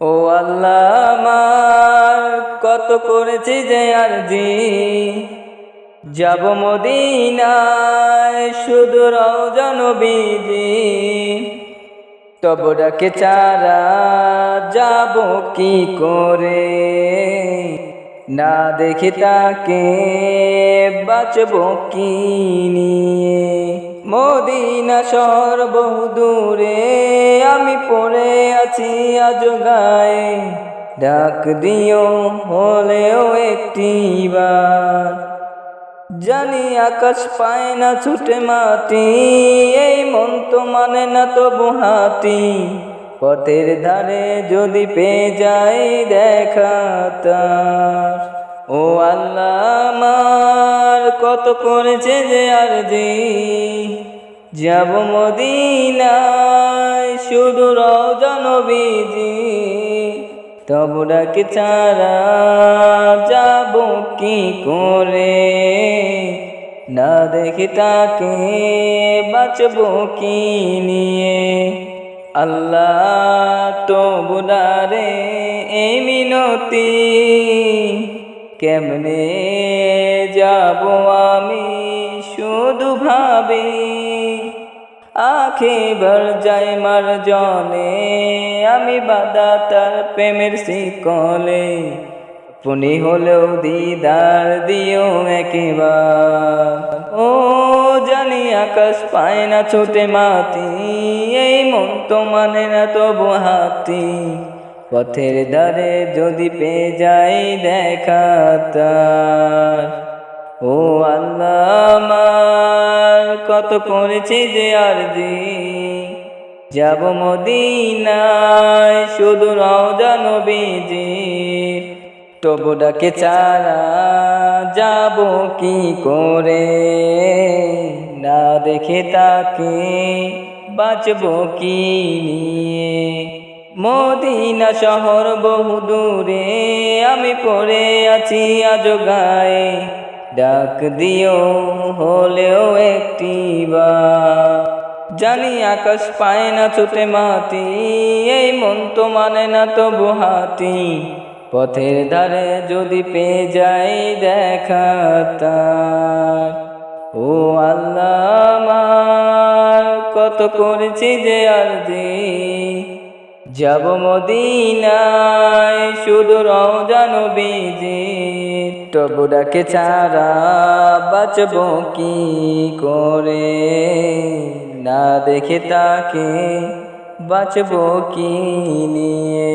ও আল্লাহ আমার কত করেছি যে আরজি, যাব মদিনায় শুধু রওজা নবীজি। তবু ডাকে চারা যাব কি করে, না দেখি তাকে বাঁচব কি নিয়ে। মদিনা শহর বহু দূরে, আমি পড়ে আছি আজ গায়ে। ডাক দিও হলেও একটিবার, জানি আকাশ পায় না ছুটে মাটি, এই মন তো মানে না তবু হাঁটি। পথের ধারে যদি পেয়ে যাই দেখা তার। ও আল্লাহ আমার কত করেছে যে আরজি, যাব মদিনায় শুধু রওজা নবীজি। তবু ডাকে ছাড়া যাব কি করে, না দেখি তাকে বাঁচব কি নিয়ে। আল্লাহ তবু ডারে এই মিনতি, কেমনে যাব আমি শুধু ভাবি। আখি ভর যায় মার জনে, আমি বাঁধা তার প্রেমের শিকলে। আপনি হলেও দিদার দিও একবার, ও জানি আকাশ পায় না ছোটে মাটি, এই মন তো মানে না তবু হাতি। পথের ধারে যদি পেয়ে যাই দেখা তার। ও আল্লাহ আমার কত করেছি যে আরজি, যাব মদিনায় শুধু রওজা নবীজির। তবু ডাকে ছাড়া যাব কি করে, না দেখে তাকে বাঁচব কি নিয়ে। মদিনা শহর বহু দূরে, আমি পড়ে আছি আজ গায়ে। ডাক দিও হলেও একটিবার, জানি আকাশ পায় না ছুটে মাটি, এই মন তো মানে না তবু হাঁটি। পথের ধারে যদি পেয়ে যাই দেখা তার। ও আল্লাহ আমার কত করেছি যে আরজি, যাব মদিনায় শুধু রওজা নবীজির। তবু ডাকে ছাড়া বাঁচব কি করে, না দেখে তাকে বাঁচব কি নিয়ে।